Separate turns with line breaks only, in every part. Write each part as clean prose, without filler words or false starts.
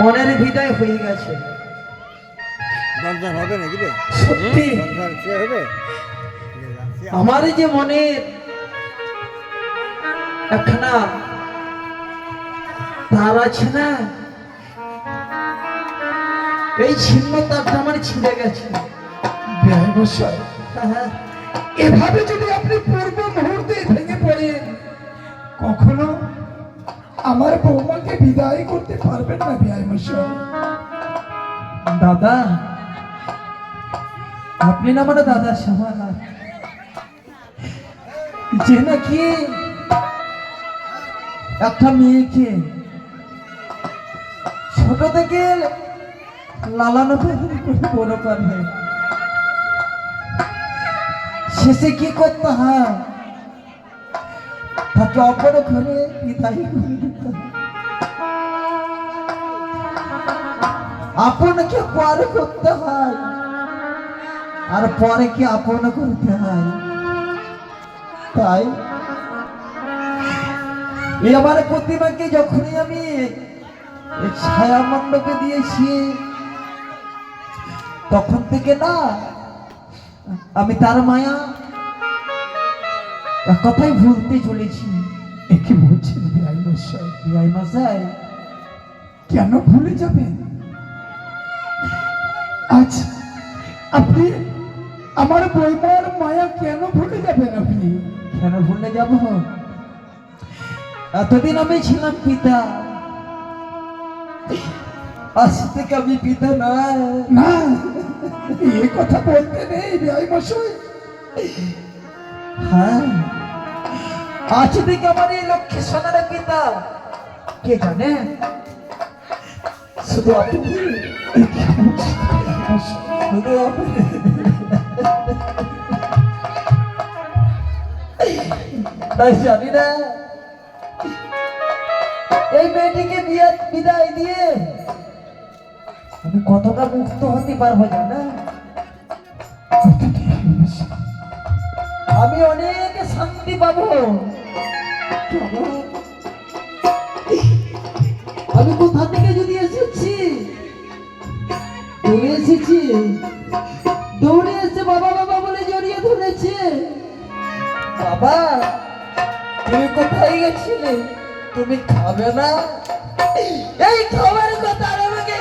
মনের বিদায় হয়ে গেছে।
হবে নাকি রে?
সত্যি
হবে
আমার যে মনের একখানা তার আছে না, এই ছিন্ন তারটা আমার ছিঁড়ে গেছে।
বেয়াই মশাই,
হ্যাঁ,
এভাবে যদি আপনি পূর্ব মুহূর্তে ভেঙে পড়েন, কখনো আমার বৌমাকে বিদায় করতে পারবেন না বেয়াই মশাই।
দাদা, আপনি না আমার দাদা সমান, যে নাকি একটা মেয়েকে ছোট থেকে লালানো পালন করে বড় করবে, শেষে কি করতে হয়, তাকে অপর করে বিদায় করে দিতে হয়। আপনাকে পরে করতে হয়, আর পরে কি আপন করতে হয়। তাই এই আমার প্রতিমাকে যখনই আমি এই ছায়া মণ্ডপে দিয়েছি, তখন থেকে না আমি তার মায়া এক কথাই ভুলতে চলেছি।
কি বলছেন বেয়াই মশাই?
বিআই মশাই,
কেন ভুলে যাবেন? আজ আপনি আমার বৌমার মায়া কেন ভুলে যাবেন? আপনি
কেন ভুলে যাব? এতদিন আমি ছিলাম পিতা, আজ থেকে আমি পিতা নয়।
না, এ কথা বলতে নেই বেয়াই মশাই।
হ্যাঁ, আজ থেকে আমার এই লক্ষ্মী সোনার পিতা কে জানে? শুধু আপনি, শুধু আপনি। তাই জানি না এই মেয়েটিকে বিদায় দিয়ে আমি কতটা মুক্ত হতে পারবো জানা? আমি অনেক শান্তি পাবো। আমি কোথা থেকে যদি এসেছি, দৌড়ে এসেছি, দৌড়ে এসে বাবা বাবা বলে জড়িয়ে ধরেছে। বাবা, তুমি কোথায় গেছিলে? তুমি খাবে না? এই খাবার কথা আর আমাকে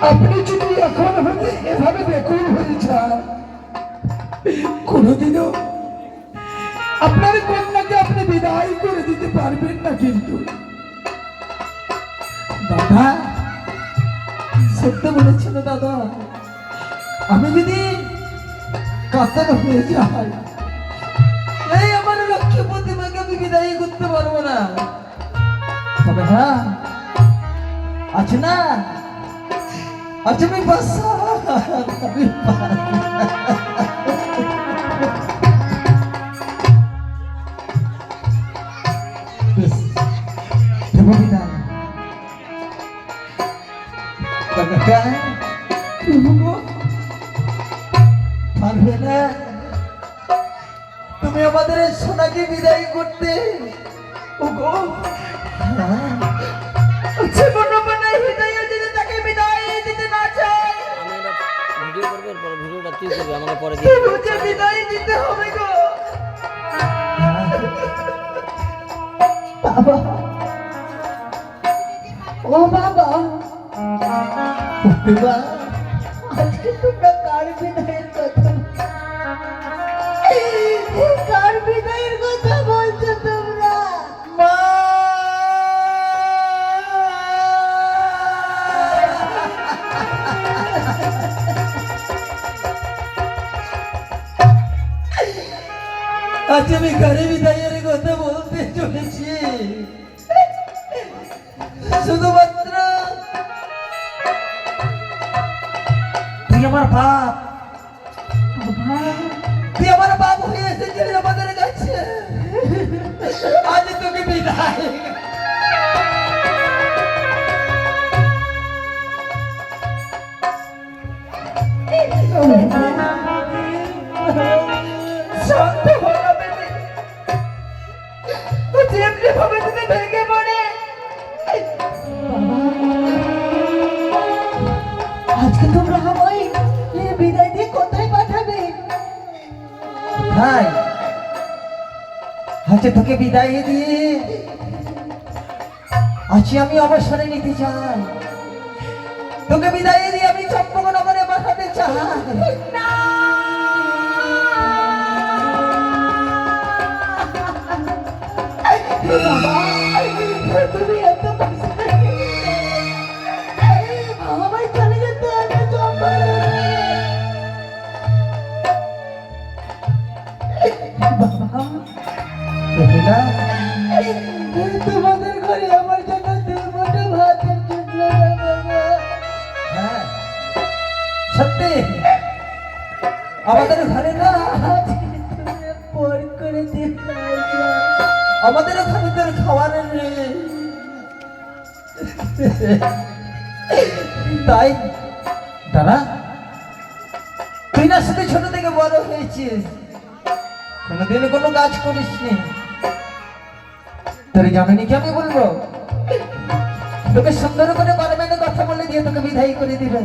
আপনি যদি এখন হতে এভাবে বেকুল হয়ে যান, কোনোদিনও আপনার কন্যাকে আপনি বিদায় করে দিতে পারবেন না। কিন্তু
দাদা, সত্য বলেছিল দাদা, আমি যদি কাতর হয়ে যাই, এই আমার লক্ষ্মী প্রতিমাকে আমি বিদায় করতে পারবো না। তবে হ্যাঁ, আছে না, আজ আমি বাসা, আমি পারবে না তুমি আমাদের সোনাকে বিদায় করতে? ওগো, আচ্ছা, কোনো বানাই হৃদয় যদি তাকে বিদায় দিতে না চাই,
আমি এটা ভিডিও করব, এরপর ভিডিওটা তুই করবি, আমাকে পরে
দিয়ে বুঝে বিদায় দিতে হবে গো। বাবা, ও বাবা, বাবা, আজকে তোমরা কার বিদায়ের কথা, কার বিদায়ের কথা বলছো তোমরা? মা, আজ আমি কার বিদায়ের কথা বলতে চলেছি? শুধুমাত্র তুই আমার বাপ, তুই আমার বাপ হয়ে এসেছিস আমাদের কাছে, আজ তোকে বিদায়। আজকে তোমরা আমায় বিদায় দিয়ে কোথায় পাঠাবে? ভাই আজকে তোকে বিদায় দিয়ে আজকে আমি অবসরে নিতে চাই। তোকে বিদায় দিয়ে আমি চম্পকনগরে পাঠাতে চাই। তুমি এত আমায় চলে যেতে হবে তোমাদের ঘরে আমার জন্য দুটো ভাতের জুটল না বাবা। হ্যাঁ সত্যি আমাদের ঘরে না পর করে দিয়ে আমাদের ওখানে তোর খাওয়ারের নেই। তাই দাদা তুই না শুধু ছোট থেকে বড় হয়েছিস, কোনোদিন কোনো কাজ করিস নি। তোর জামিনি কি আমি বলবো? তোকে সুন্দর করে পারবেনে কথা বলে দিয়ে তোকে বিদায় করে দিবে।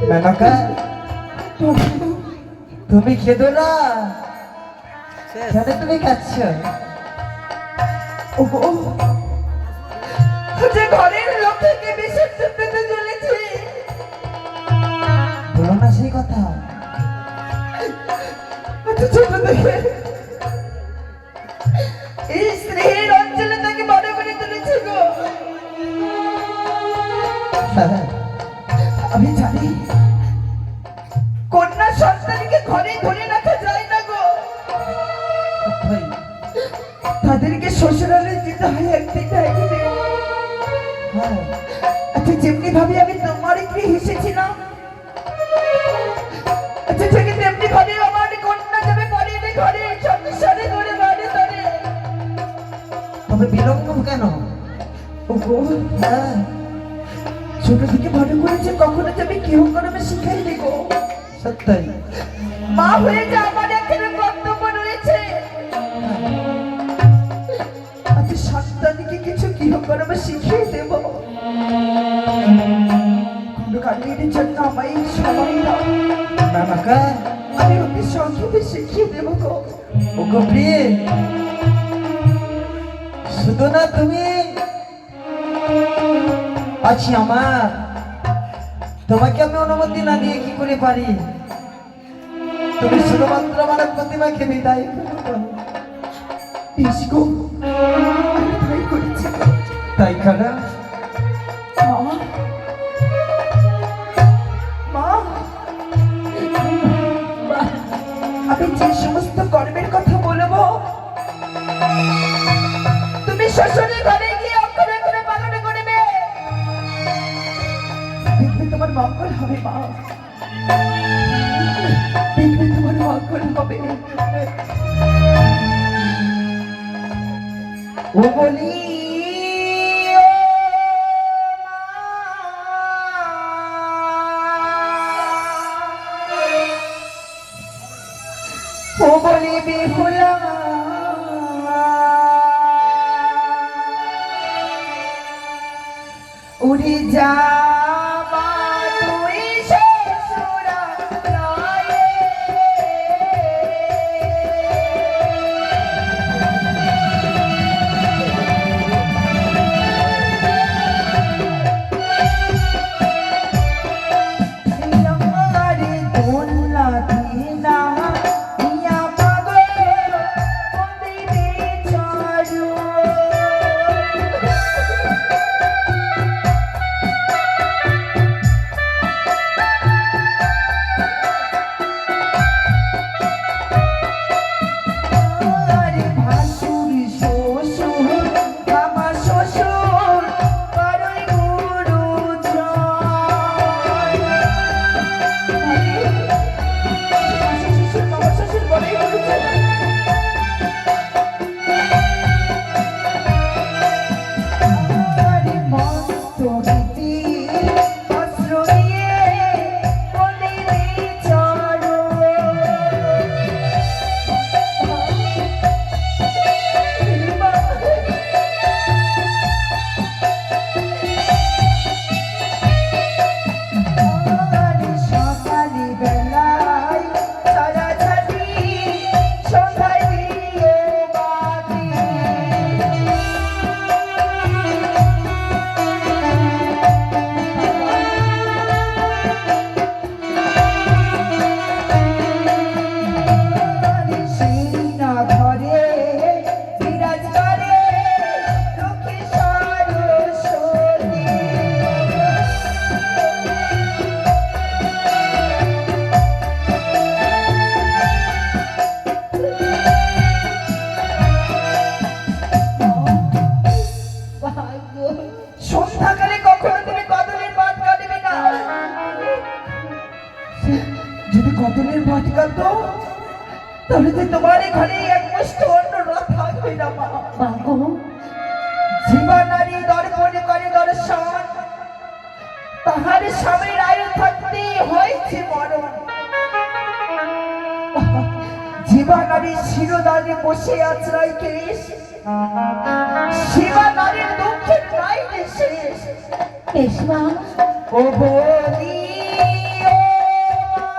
মেনকা তুমি খেদো না, কেন তুমি কাঁদছ? যে ঘরের লোক থেকে বিসর্জন দিতে চলেছে, বলো না সেই কথা। ছোট দেখে এই স্ত্রীর অঞ্চলে তাকে বড় করে তুলেছে গো। আমি জানি কন্যা সন্তানকে ঘরে ধরে রাখা যায় না গো, তাদেরকে শ্বশুরালয়ে যেতে হয় একদিন না একদিন। আচ্ছা যেমনি ভাবে আমি তোমার গৃহে এসেছিলাম, আচ্ছা ঠিক তেমনি ভাবে আমার কন্যা যাবে পরে ঘরে সংসারে করে বাড়ি ধরে। তবে বিলম্ব কেন? ছোট থেকে বড় করেছে, কখনো যাবে কেউ করবে শিখাই দেবো। সত্যি মা হয়ে যা আমার এখানে কর্তব্য রয়েছে। আচ্ছা সন্তানকে কিছু গৃহ করবে শিখিয়ে দেব। কালীর জন্য আমায় সময় দাও নানাকা, আমি ওকে সংক্ষেপে শিখিয়ে দেব গো। ওগো প্রিয়ে, শুধু না তুমি আছি আমার, তোমাকে আমি অনুমতি না দিয়ে কি করে পারি? তুমি শুধুমাত্র আমার প্রতিমাকে বিদায় করো। তাই করেছি, তাই খানা আমি যে সমস্ত কর্মের কথা বলবো তুমি শ্বশুরের ঘরে গিয়ে অক্ষরে করে পালন করবে, দেখবে তোমার মঙ্গল হবে মা, দেখবে তোমার মঙ্গল হবে। ও বলি ও বলি বিহুলা উড়ি যাবা তুই শ্বশুরালয়ে। আমারে দোলা দিলা ইয়া পাগল বন্দিবে চারু। সত্যিকার তো, তাহলে তো তোমার ঘরে এক মুষ্ট অন্ন রাত থাকবে না মা।
বাবু
জীবনারী দর্পণে করে দর্শন, তাহার স্বামীর আয়ু থাকতে হয়েছে মরণ। জীবনারী শিরোদানে বসে আশ্রয় কেশ, শিবানারীর দুঃখের নাই শেষ।
পেশমা
ও বলি ও মা,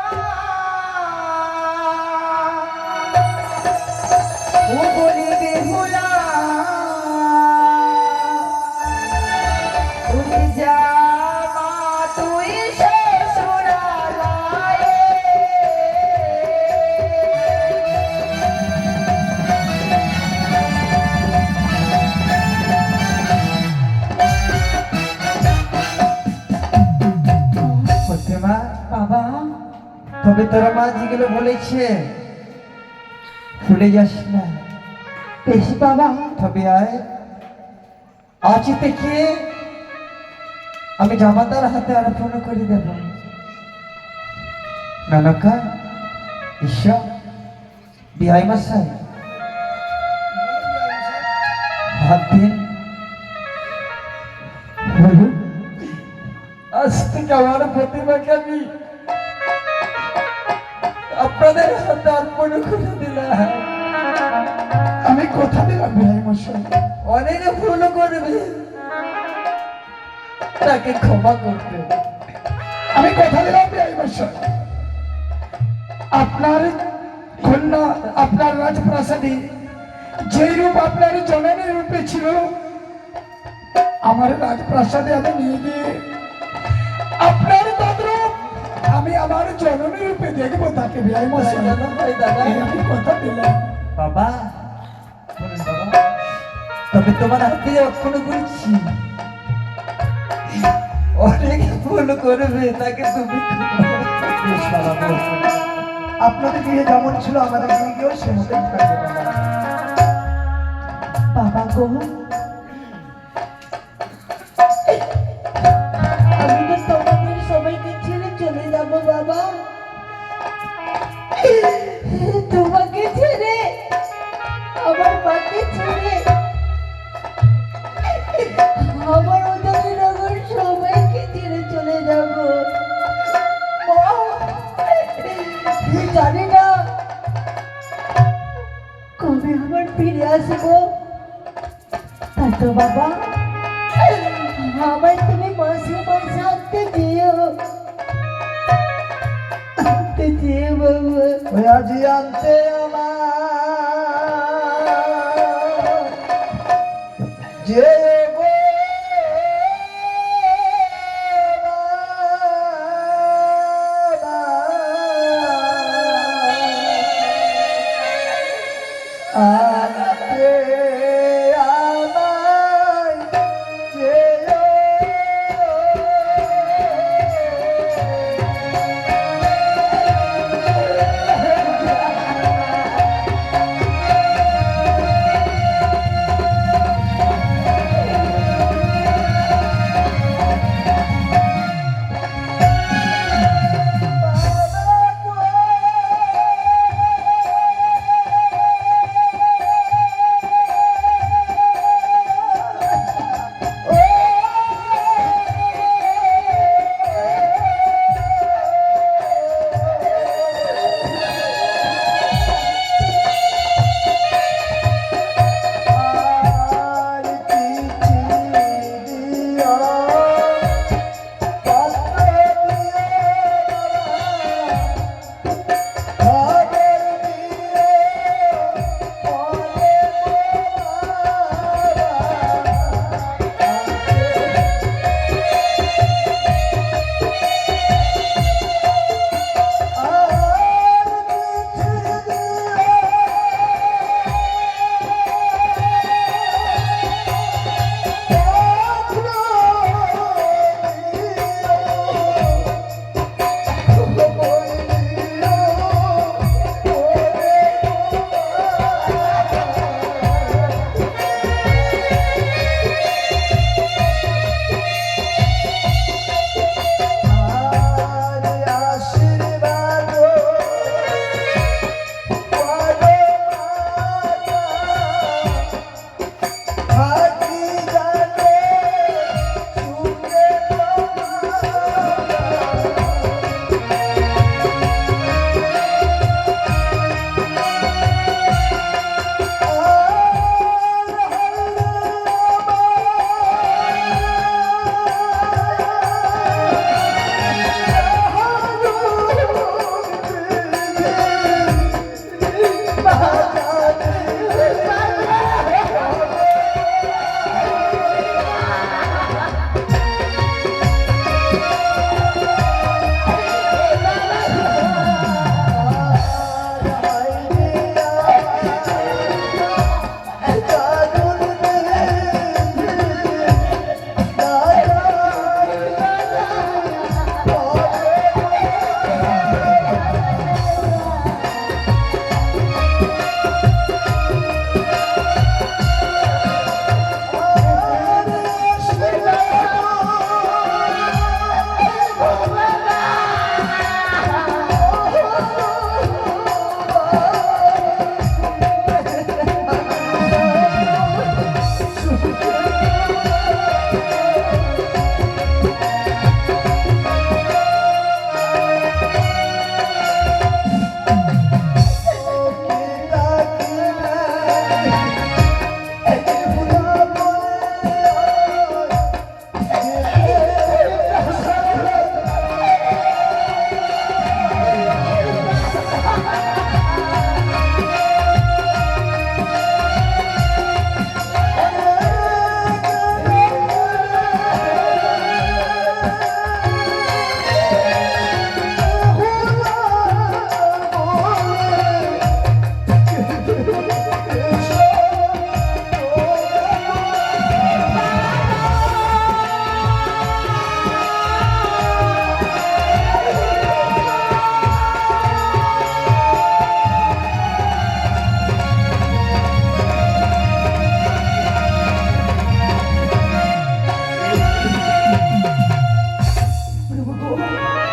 ও বলি বেহুলা, উড়ে যা মা তুই শ্বশুরালয়ে। প্রতিমা,
বাবা
তবে তোর মা যেগুলো বলেছে ভুলে যাস না।
বেশ বাবা
তবে আয়, আজ থেকে আমি জামাতার হাতে অর্পণ করে দেব। নানকা, ঈশ্বর, বিহাই মশাই, হাত দিন। বলুন, আজ থেকে আমার প্রতিমাকে আমি আপনাদের হাতে অর্পণ করে দিলাম।
আমি কথা দিলাম বিহাই মশাই,
অনেকে ভুল করবে, তাকে ক্ষমা করবে।
আমি কথা দিলাম বিহাই মশাই, আপনার কন্যা আপনার রাজপ্রাসাদে যে রূপ আপনার জননী রূপে ছিল, আমার রাজপ্রাসাদে আমি নিয়ে গিয়ে আপনার তদ্রূপ আমি আমার জননী রূপে দেখবো তাকে বিহাই মশাই।
দাদা,
এই আমি কথা দিলাম।
বাবা, বলুন বাবা, তবে তোমার হাতে অর্পণ করেছি। অনেকে ভুল করবে, তাকে তুমি
বেশ বাবা, বেশ। আপনাদের বিয়ে যেমন ছিল আমাদের বিয়েও সেমতই থাকবে বাবা।
বাবা গো, আমি তো তোমাদের সবাইকে ছেড়ে চলে যাব বাবা। তোমাকে ছেড়ে, আমার মাকে ছেড়ে, আমার উদয়নগর সবাইকে ছেড়ে চলে যাব। জানি না কবে আবার ফিরে আসবো। তাই তো বাবা, আমার তুমি মাসে মাসে আনতে যেও, আনতে যেও বাবা।
ওই আজি আনতে